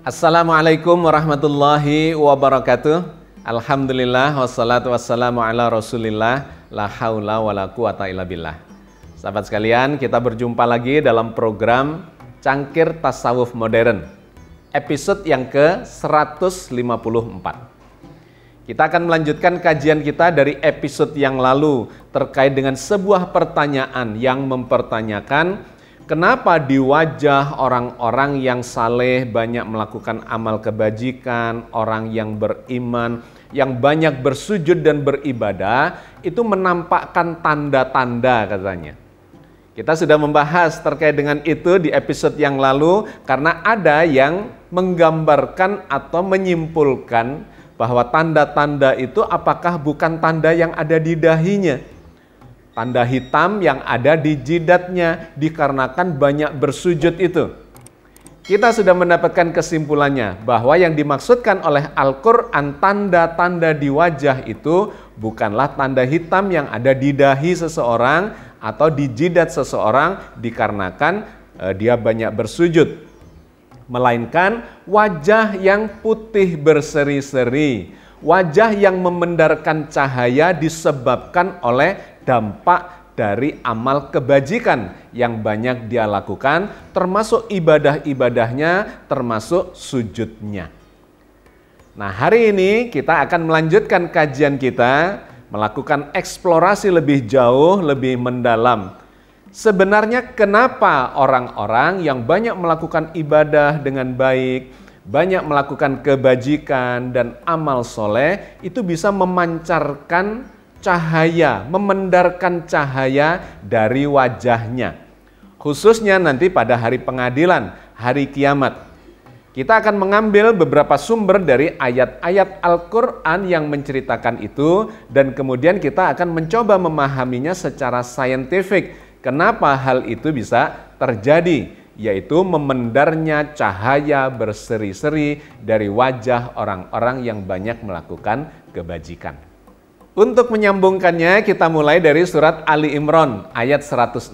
Assalamualaikum warahmatullahi wabarakatuh. Alhamdulillah wassalatu wassalamu ala rasulillah. La haula wa la quwata illa billah. Sahabat sekalian, kita berjumpa lagi dalam program Cangkir Tasawuf Modern, episode yang ke-154. Kita akan melanjutkan kajian kita dari episode yang lalu terkait dengan sebuah pertanyaan yang mempertanyakan kenapa di wajah orang-orang yang saleh, banyak melakukan amal kebajikan, orang yang beriman, yang banyak bersujud dan beribadah, itu menampakkan tanda-tanda katanya. Kita sudah membahas terkait dengan itu di episode yang lalu, karena ada yang menggambarkan atau menyimpulkan bahwa tanda-tanda itu apakah bukan tanda yang ada di dahinya. Tanda hitam yang ada di jidatnya dikarenakan banyak bersujud itu. Kita sudah mendapatkan kesimpulannya bahwa yang dimaksudkan oleh Al-Quran tanda-tanda di wajah itu bukanlah tanda hitam yang ada di dahi seseorang atau di jidat seseorang dikarenakan dia banyak bersujud. Melainkan wajah yang putih berseri-seri, wajah yang memendarkan cahaya disebabkan oleh dampak dari amal kebajikan yang banyak dia lakukan, termasuk ibadah-ibadahnya, termasuk sujudnya. Nah, hari ini kita akan melanjutkan kajian kita, melakukan eksplorasi lebih jauh, lebih mendalam. Sebenarnya kenapa orang-orang yang banyak melakukan ibadah dengan baik, banyak melakukan kebajikan dan amal soleh, itu bisa memancarkan cahaya, memendarkan cahaya dari wajahnya. Khususnya nanti pada hari pengadilan, hari kiamat. Kita akan mengambil beberapa sumber dari ayat-ayat Al-Quran yang menceritakan itu, dan kemudian kita akan mencoba memahaminya secara saintifik. Kenapa hal itu bisa terjadi? Yaitu memendarnya cahaya berseri-seri dari wajah orang-orang yang banyak melakukan kebajikan. Untuk menyambungkannya, kita mulai dari surat Ali Imran ayat 106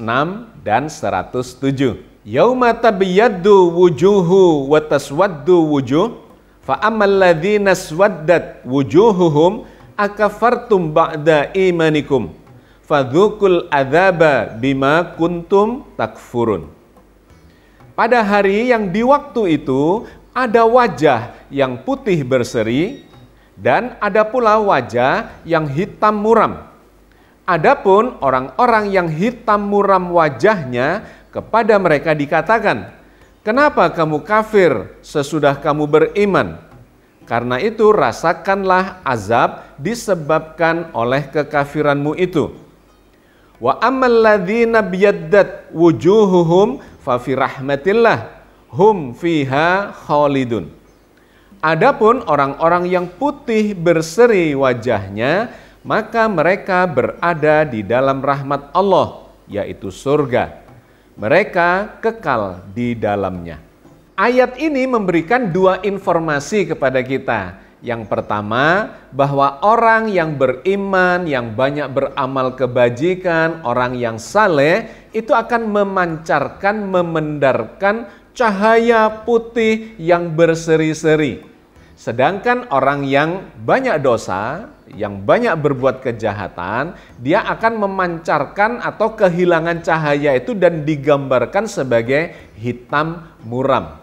dan 107. Yauma tabyaddu wujuhu wa taswaddu wujuh fa ammal ladzina aswaddat wujuhuhum akafartum ba'da imanikum fadzukul adzaba bima kuntum takfurun. Pada hari yang di waktu itu ada wajah yang putih berseri dan ada pula wajah yang hitam muram. Adapun orang-orang yang hitam muram wajahnya, kepada mereka dikatakan, "Kenapa kamu kafir sesudah kamu beriman? Karena itu rasakanlah azab disebabkan oleh kekafiranmu itu. Wa ammal ladzina biyaddat wujuhuhum fa fi rahmatillah hum fiha khalidun." Adapun orang-orang yang putih berseri wajahnya, maka mereka berada di dalam rahmat Allah, yaitu surga. Mereka kekal di dalamnya. Ayat ini memberikan dua informasi kepada kita. Yang pertama, bahwa orang yang beriman, yang banyak beramal kebajikan, orang yang saleh, itu akan memancarkan, memendarkan cahaya putih yang berseri-seri. Sedangkan orang yang banyak dosa, yang banyak berbuat kejahatan, dia akan memancarkan atau kehilangan cahaya itu dan digambarkan sebagai hitam muram.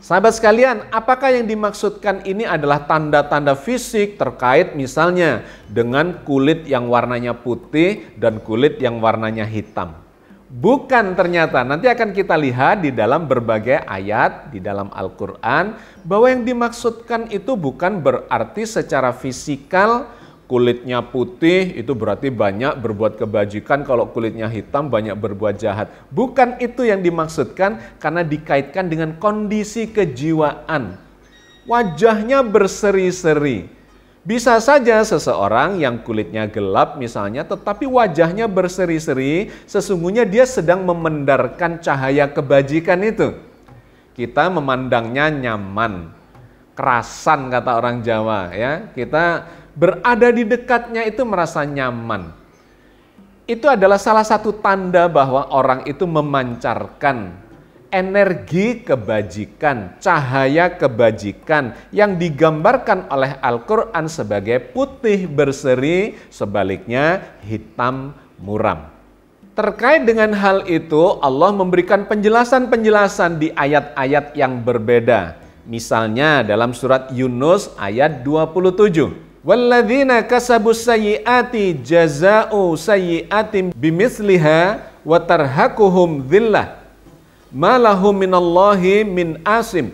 Sahabat sekalian, apakah yang dimaksudkan ini adalah tanda-tanda fisik terkait misalnya dengan kulit yang warnanya putih dan kulit yang warnanya hitam? Bukan ternyata, nanti akan kita lihat di dalam berbagai ayat di dalam Al-Quran bahwa yang dimaksudkan itu bukan berarti secara fisikal kulitnya putih itu berarti banyak berbuat kebajikan, kalau kulitnya hitam banyak berbuat jahat. Bukan itu yang dimaksudkan, karena dikaitkan dengan kondisi kejiwaan. Wajahnya berseri-seri. Bisa saja seseorang yang kulitnya gelap misalnya, tetapi wajahnya berseri-seri, sesungguhnya dia sedang memendarkan cahaya kebajikan itu. Kita memandangnya nyaman, kerasan kata orang Jawa, ya. Kita berada di dekatnya itu merasa nyaman. Itu adalah salah satu tanda bahwa orang itu memancarkan energi kebajikan, cahaya kebajikan yang digambarkan oleh Al-Quran sebagai putih berseri, sebaliknya hitam muram. Terkait dengan hal itu, Allah memberikan penjelasan-penjelasan di ayat-ayat yang berbeda. Misalnya dalam surat Yunus ayat 27. Walladzina kasabus sayyiati jaza'u sayyiatin bimithliha wa tarhaquhum dhillah ma lahum minallahi min asim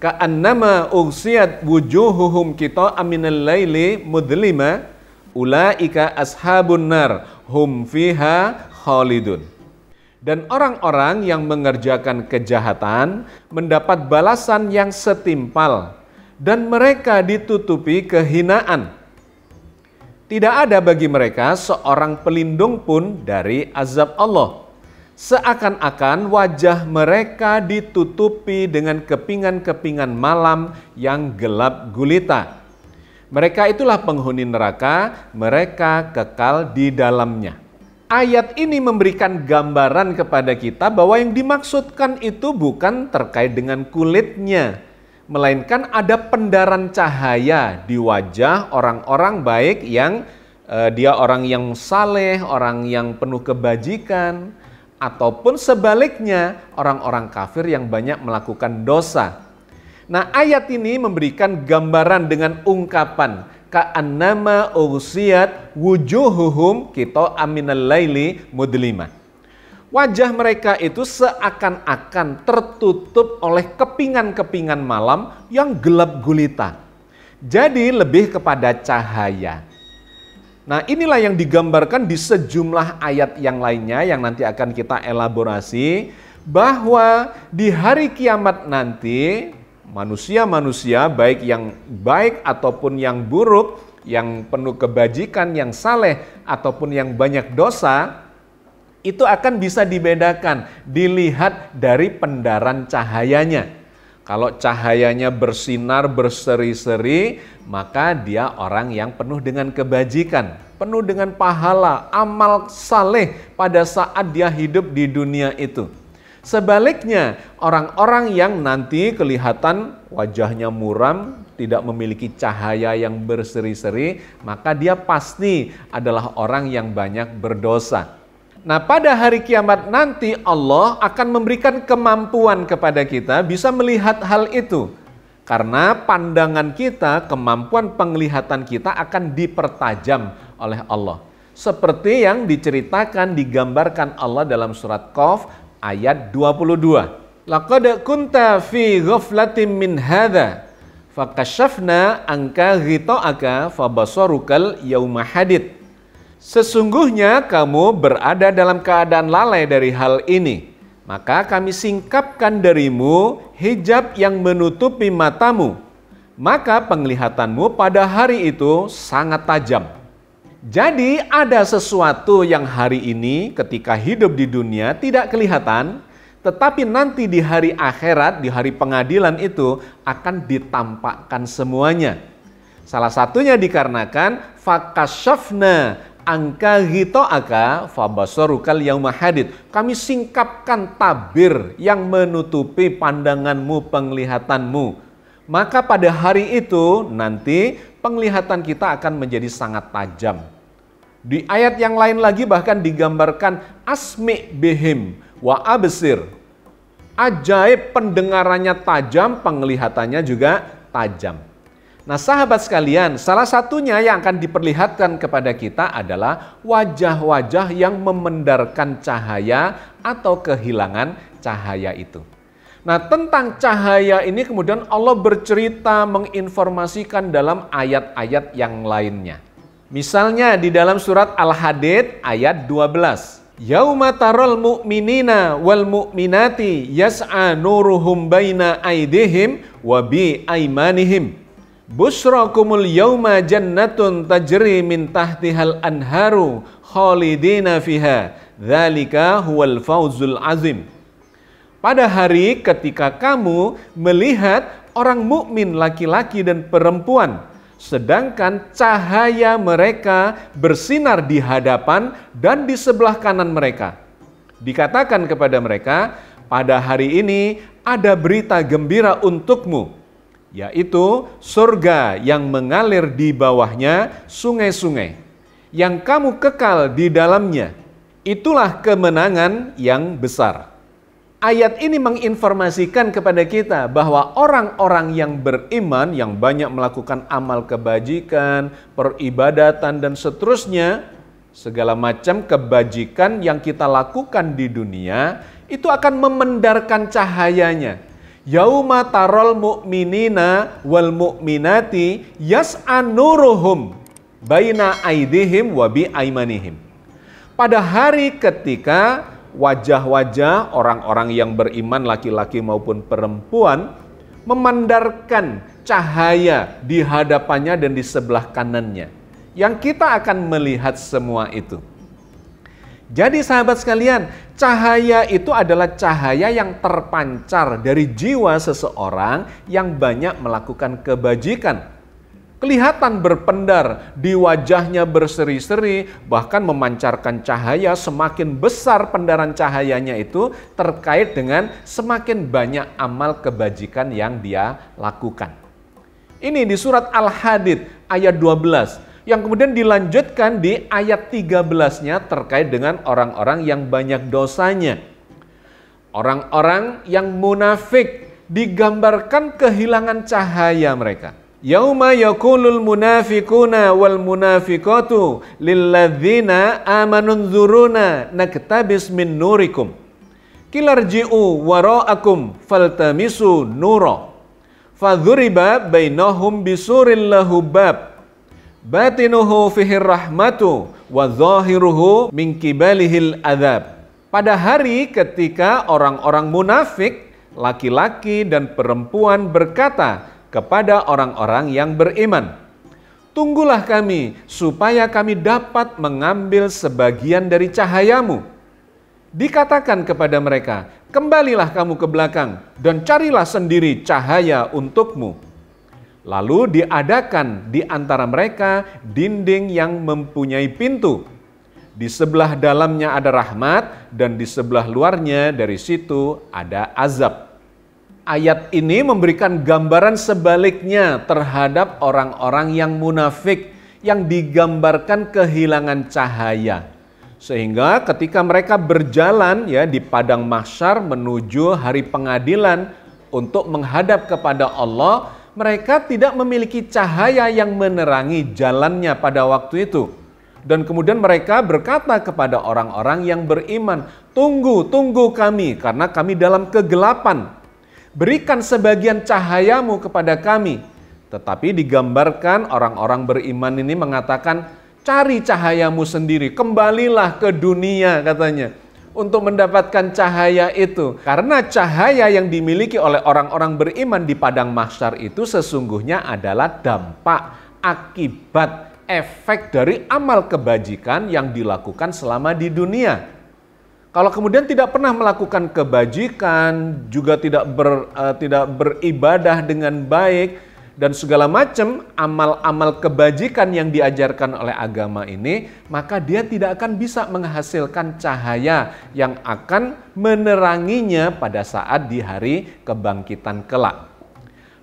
ka'annama ughsiyat wujuhuhum qita'an minal laili mudlima ulaika ashabun nar hum fiha khalidun. Dan orang-orang yang mengerjakan kejahatan mendapat balasan yang setimpal dan mereka ditutupi kehinaan. Tidak ada bagi mereka seorang pelindung pun dari azab Allah. Seakan-akan wajah mereka ditutupi dengan kepingan-kepingan malam yang gelap gulita. Mereka itulah penghuni neraka, mereka kekal di dalamnya. Ayat ini memberikan gambaran kepada kita bahwa yang dimaksudkan itu bukan terkait dengan kulitnya, melainkan ada pendaran cahaya di wajah orang-orang baik yang dia orang yang saleh, orang yang penuh kebajikan, ataupun sebaliknya orang-orang kafir yang banyak melakukan dosa. Nah, ayat ini memberikan gambaran dengan ungkapan ka'annama ughsiyat wujuhuhum qita'an minal laili mudlima. Wajah mereka itu seakan-akan tertutup oleh kepingan-kepingan malam yang gelap gulita. Jadi lebih kepada cahaya. Nah, inilah yang digambarkan di sejumlah ayat yang lainnya yang nanti akan kita elaborasi, bahwa di hari kiamat nanti manusia-manusia baik yang baik ataupun yang buruk, yang penuh kebajikan, yang saleh ataupun yang banyak dosa, itu akan bisa dibedakan, dilihat dari pendaran cahayanya. Kalau cahayanya bersinar, berseri-seri, maka dia orang yang penuh dengan kebajikan, penuh dengan pahala, amal saleh pada saat dia hidup di dunia itu. Sebaliknya, orang-orang yang nanti kelihatan wajahnya muram, tidak memiliki cahaya yang berseri-seri, maka dia pasti adalah orang yang banyak berdosa. Nah, pada hari kiamat nanti Allah akan memberikan kemampuan kepada kita bisa melihat hal itu. Karena pandangan kita, kemampuan penglihatan kita akan dipertajam oleh Allah. Seperti yang diceritakan, digambarkan Allah dalam surat Qaf ayat 22. Laqad kunta fi ghaflatin min hadza fakashafna anka ghita'aka fabasarukal yauma hadid. Sesungguhnya kamu berada dalam keadaan lalai dari hal ini, maka kami singkapkan darimu hijab yang menutupi matamu, maka penglihatanmu pada hari itu sangat tajam. Jadi ada sesuatu yang hari ini ketika hidup di dunia tidak kelihatan, tetapi nanti di hari akhirat, di hari pengadilan itu akan ditampakkan semuanya. Salah satunya dikarenakan fakashafna angka ghita'aka fabasarukal yauma hadid. Kami singkapkan tabir yang menutupi pandanganmu, penglihatanmu. Maka pada hari itu nanti penglihatan kita akan menjadi sangat tajam. Di ayat yang lain lagi bahkan digambarkan asmi bihim wa absir. Ajaib, pendengarannya tajam, penglihatannya juga tajam. Nah, sahabat sekalian, salah satunya yang akan diperlihatkan kepada kita adalah wajah-wajah yang memendarkan cahaya atau kehilangan cahaya itu. Nah, tentang cahaya ini kemudian Allah bercerita, menginformasikan dalam ayat-ayat yang lainnya. Misalnya di dalam surat Al-Hadid ayat 12. Yauma taral mu'minina wal mu'minati yas'a nuruhum baina aydihim wa bi aymanihim. Busyrakumul yauma jannatun tajri min tahtihal anharu khalidina fiha dzalika huwal fawzul azim. Pada hari ketika kamu melihat orang mukmin laki-laki dan perempuan, sedangkan cahaya mereka bersinar di hadapan dan di sebelah kanan mereka. Dikatakan kepada mereka, pada hari ini ada berita gembira untukmu, yaitu surga yang mengalir di bawahnya sungai-sungai, yang kamu kekal di dalamnya. Itulah kemenangan yang besar. Ayat ini menginformasikan kepada kita bahwa orang-orang yang beriman, yang banyak melakukan amal kebajikan, peribadatan, dan seterusnya, segala macam kebajikan yang kita lakukan di dunia, itu akan memendarkan cahayanya. Yauma tarol mu'minina wal mu'minati yas'a nuruhum baina aidihim wa bi aimanihim. Pada hari ketika wajah-wajah orang-orang yang beriman, laki-laki maupun perempuan, memandarkan cahaya di hadapannya dan di sebelah kanannya, yang kita akan melihat semua itu. Jadi sahabat sekalian, cahaya itu adalah cahaya yang terpancar dari jiwa seseorang yang banyak melakukan kebajikan. Kelihatan berpendar, di wajahnya berseri-seri, bahkan memancarkan cahaya. Semakin besar pendaran cahayanya itu terkait dengan semakin banyak amal kebajikan yang dia lakukan. Ini di surat Al-Hadid ayat 12, yang kemudian dilanjutkan di ayat 13-nya terkait dengan orang-orang yang banyak dosanya. Orang-orang yang munafik digambarkan kehilangan cahaya mereka. Yauma yaqulul munafiquna wal munafiqatu lilladzina amanu nzuruna naktabis min nurikum kilarji'u wara'akum faltamisu nura fadhuriba bainahum bisuril lahu bab batinuhu fihir rahmatu wa zahiruhu min kibalihil adzab. Pada hari ketika orang-orang munafik, laki-laki dan perempuan berkata kepada orang-orang yang beriman, tunggulah kami supaya kami dapat mengambil sebagian dari cahayamu. Dikatakan kepada mereka, kembalilah kamu ke belakang dan carilah sendiri cahaya untukmu. Lalu diadakan di antara mereka dinding yang mempunyai pintu. Di sebelah dalamnya ada rahmat dan di sebelah luarnya dari situ ada azab. Ayat ini memberikan gambaran sebaliknya terhadap orang-orang yang munafik, yang digambarkan kehilangan cahaya. Sehingga ketika mereka berjalan ya di padang mahsyar menuju hari pengadilan untuk menghadap kepada Allah, mereka tidak memiliki cahaya yang menerangi jalannya pada waktu itu. Dan kemudian mereka berkata kepada orang-orang yang beriman, tunggu kami karena kami dalam kegelapan. Berikan sebagian cahayamu kepada kami. Tetapi digambarkan orang-orang beriman ini mengatakan, cari cahayamu sendiri, kembalilah ke dunia katanya, untuk mendapatkan cahaya itu. Karena cahaya yang dimiliki oleh orang-orang beriman di padang mahsyar itu sesungguhnya adalah dampak, akibat, efek dari amal kebajikan yang dilakukan selama di dunia. Kalau kemudian tidak pernah melakukan kebajikan, juga tidak beribadah dengan baik, dan segala macam amal-amal kebajikan yang diajarkan oleh agama ini, maka dia tidak akan bisa menghasilkan cahaya yang akan meneranginya pada saat di hari kebangkitan kelak.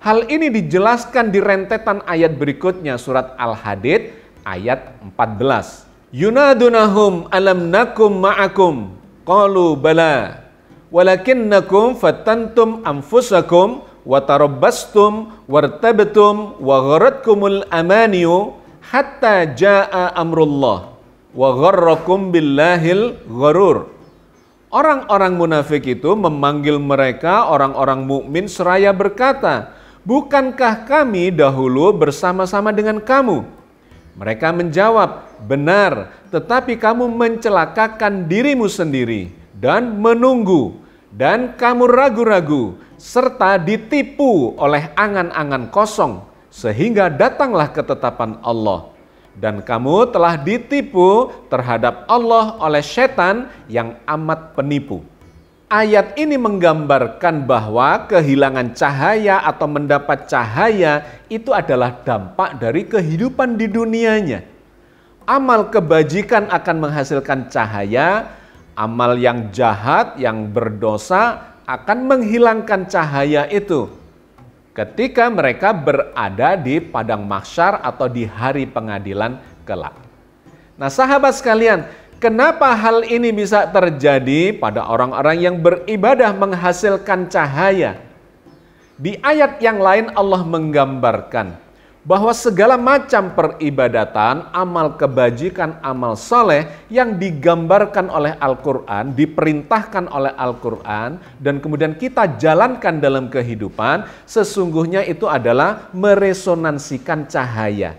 Hal ini dijelaskan di rentetan ayat berikutnya, surat Al-Hadid ayat 14. Yunadunahum alam nakum ma'akum. Qalu bala walakinnakum fatantum anfusakum wa tarabbastum wartabtum wa gharatkumul amaniyu hatta jaa amrullah wa gharrakum billahil gharur. Orang-orang munafik itu memanggil mereka orang-orang mukmin seraya berkata, bukankah kami dahulu bersama-sama dengan kamu? Mereka menjawab, benar, tetapi kamu mencelakakan dirimu sendiri dan menunggu, dan kamu ragu-ragu, serta ditipu oleh angan-angan kosong, sehingga datanglah ketetapan Allah. Dan kamu telah ditipu terhadap Allah oleh setan yang amat penipu. Ayat ini menggambarkan bahwa kehilangan cahaya atau mendapat cahaya itu adalah dampak dari kehidupan di dunianya. Amal kebajikan akan menghasilkan cahaya, amal yang jahat, yang berdosa akan menghilangkan cahaya itu ketika mereka berada di padang mahsyar atau di hari pengadilan kelak. Nah, sahabat sekalian, kenapa hal ini bisa terjadi pada orang-orang yang beribadah menghasilkan cahaya? Di ayat yang lain Allah menggambarkan bahwa segala macam peribadatan, amal kebajikan, amal soleh yang digambarkan oleh Al-Quran, diperintahkan oleh Al-Quran, dan kemudian kita jalankan dalam kehidupan, sesungguhnya itu adalah meresonansikan cahaya.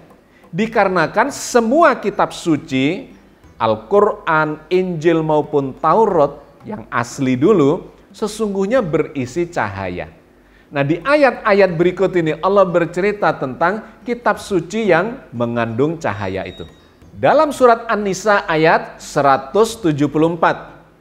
Dikarenakan semua kitab suci, Al-Quran, Injil maupun Taurat yang asli dulu, sesungguhnya berisi cahaya. Nah, di ayat-ayat berikut ini Allah bercerita tentang kitab suci yang mengandung cahaya itu. Dalam surat An-Nisa ayat 174,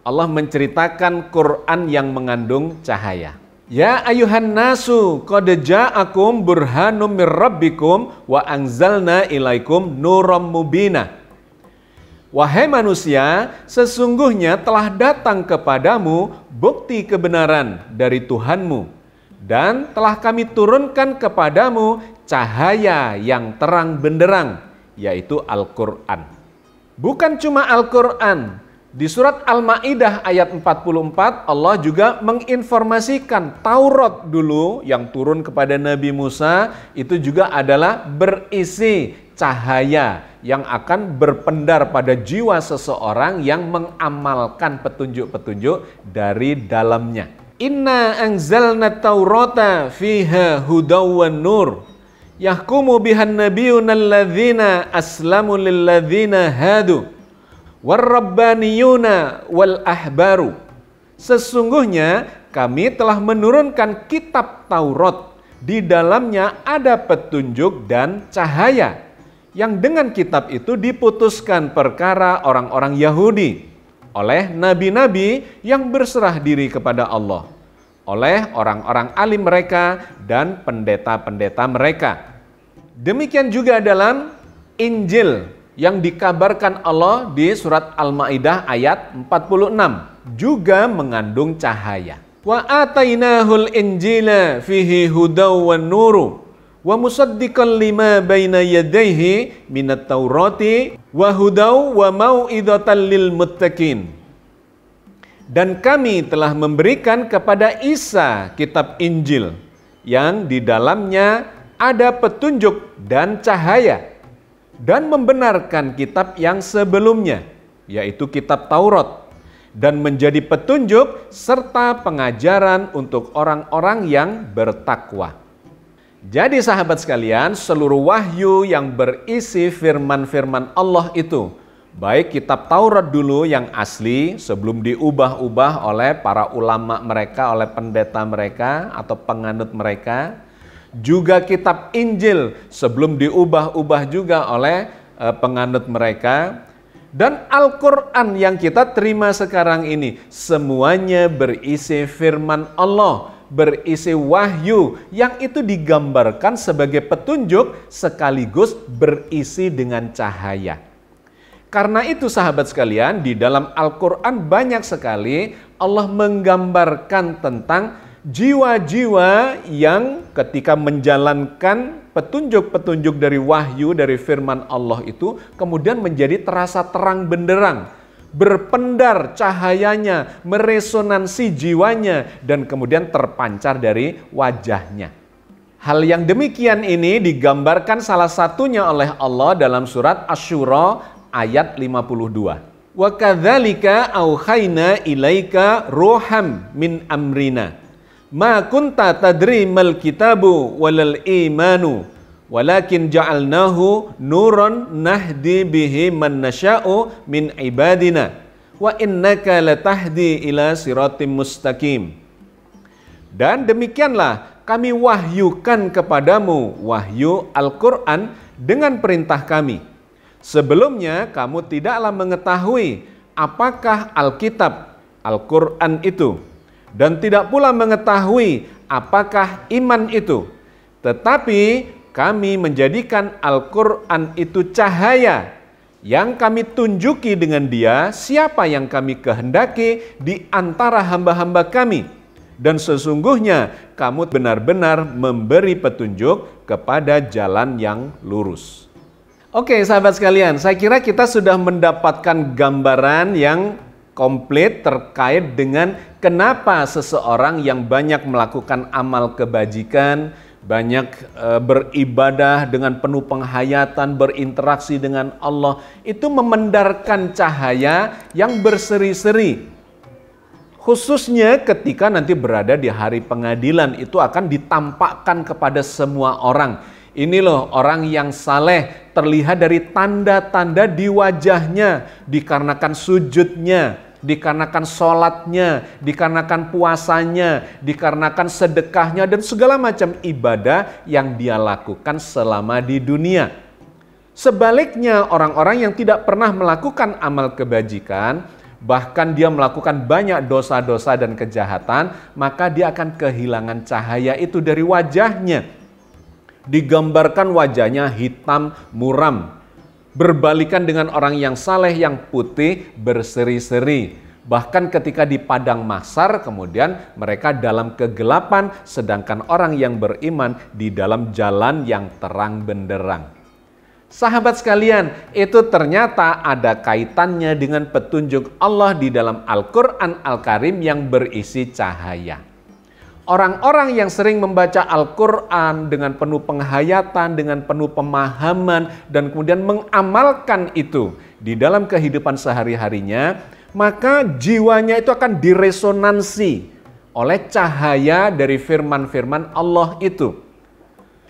Allah menceritakan Quran yang mengandung cahaya. Ya ayuhan nasu qad ja'akum burhanum mir rabbikum wa anzalna ilaikum nuram mubina. Wahai manusia, sesungguhnya telah datang kepadamu bukti kebenaran dari Tuhanmu, dan telah kami turunkan kepadamu cahaya yang terang benderang, yaitu Al-Quran. Bukan cuma Al-Quran, di surat Al-Ma'idah ayat 44 Allah juga menginformasikan Taurat dulu yang turun kepada Nabi Musa itu juga adalah berisi cahaya yang akan berpendar pada jiwa seseorang yang mengamalkan petunjuk-petunjuk dari dalamnya. Inna anzalna taurata fiha hudaw wan nur yahkumu bihan nabiyuna alladzina aslamu lilladzina hadu warrabbaniyuna wal ahbaru. Sesungguhnya kami telah menurunkan kitab Taurat, di dalamnya ada petunjuk dan cahaya, yang dengan kitab itu diputuskan perkara orang-orang Yahudi oleh nabi-nabi yang berserah diri kepada Allah, oleh orang-orang alim mereka dan pendeta-pendeta mereka. Demikian juga dalam Injil yang dikabarkan Allah di surat Al-Ma'idah ayat 46 juga mengandung cahaya. Wa atainahul injila fihi hudaw wan nuru wa musaddiqan lima baina yadayhi minat taurati wa hudaw wa mau'idatan lil muttaqin. Dan kami telah memberikan kepada Isa kitab Injil yang di dalamnya ada petunjuk dan cahaya, dan membenarkan kitab yang sebelumnya, yaitu kitab Taurat, dan menjadi petunjuk serta pengajaran untuk orang-orang yang bertakwa. Jadi sahabat sekalian, seluruh wahyu yang berisi firman-firman Allah itu, baik kitab Taurat dulu yang asli sebelum diubah-ubah oleh para ulama mereka, oleh pendeta mereka atau penganut mereka, juga kitab Injil sebelum diubah-ubah juga oleh penganut mereka, dan Al-Quran yang kita terima sekarang ini, semuanya berisi firman Allah, berisi wahyu yang itu digambarkan sebagai petunjuk sekaligus berisi dengan cahaya. Karena itu sahabat sekalian, di dalam Al-Quran banyak sekali Allah menggambarkan tentang jiwa-jiwa yang ketika menjalankan petunjuk-petunjuk dari wahyu, dari firman Allah itu, kemudian menjadi terasa terang benderang, berpendar cahayanya, meresonansi jiwanya, dan kemudian terpancar dari wajahnya. Hal yang demikian ini digambarkan salah satunya oleh Allah dalam surat Asy-Syura ayat 52. Wa kadzalika auhayna ilaika ruham min amrina ma kunta tadri mal kitabu walal imanu walakin ja'alnahu nuran nahdi bihi man nasya'u min ibadina wa innaka latahdi ila siratim mustaqim. Dan demikianlah kami wahyukan kepadamu wahyu Al-Quran dengan perintah kami. Sebelumnya kamu tidaklah mengetahui apakah Alkitab, Al-Quran itu, dan tidak pula mengetahui apakah iman itu. Tetapi kami menjadikan Al-Quran itu cahaya yang kami tunjuki dengan dia siapa yang kami kehendaki di antara hamba-hamba kami. dan sesungguhnya kamu benar-benar memberi petunjuk kepada jalan yang lurus. Oke sahabat sekalian, saya kira kita sudah mendapatkan gambaran yang komplit terkait dengan kenapa seseorang yang banyak melakukan amal kebajikan, banyak beribadah dengan penuh penghayatan, berinteraksi dengan Allah, itu memendarkan cahaya yang berseri-seri. Khususnya ketika nanti berada di hari pengadilan, itu akan ditampakkan kepada semua orang. Ini loh orang yang saleh, terlihat dari tanda-tanda di wajahnya, dikarenakan sujudnya, dikarenakan sholatnya, dikarenakan puasanya, dikarenakan sedekahnya, dan segala macam ibadah yang dia lakukan selama di dunia. Sebaliknya orang-orang yang tidak pernah melakukan amal kebajikan, bahkan dia melakukan banyak dosa-dosa dan kejahatan, maka dia akan kehilangan cahaya itu dari wajahnya. Digambarkan wajahnya hitam muram, berbalikan dengan orang yang saleh yang putih berseri-seri. Bahkan ketika di padang mahsyar kemudian mereka dalam kegelapan, sedangkan orang yang beriman di dalam jalan yang terang benderang. Sahabat sekalian, itu ternyata ada kaitannya dengan petunjuk Allah di dalam Al-Quran Al-Karim yang berisi cahaya. Orang-orang yang sering membaca Al-Quran dengan penuh penghayatan, dengan penuh pemahaman, dan kemudian mengamalkan itu di dalam kehidupan sehari-harinya, maka jiwanya itu akan diresonansi oleh cahaya dari firman-firman Allah itu.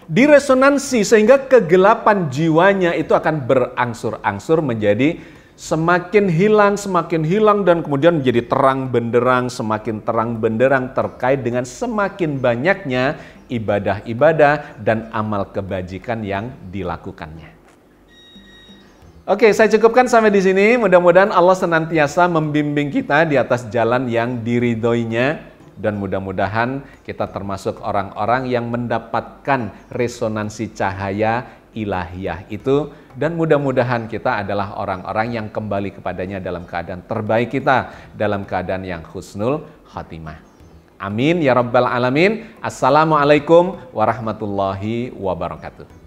Diresonansi sehingga kegelapan jiwanya itu akan berangsur-angsur menjadi semakin hilang dan kemudian menjadi terang benderang, semakin terang benderang terkait dengan semakin banyaknya ibadah-ibadah dan amal kebajikan yang dilakukannya. Oke, saya cukupkan sampai di sini. Mudah-mudahan Allah senantiasa membimbing kita di atas jalan yang diridhoinya, dan mudah-mudahan kita termasuk orang-orang yang mendapatkan resonansi cahaya ilahiyah itu, dan mudah-mudahan kita adalah orang-orang yang kembali kepadanya dalam keadaan terbaik kita, dalam keadaan yang husnul khatimah. Amin ya rabbal alamin. Assalamualaikum warahmatullahi wabarakatuh.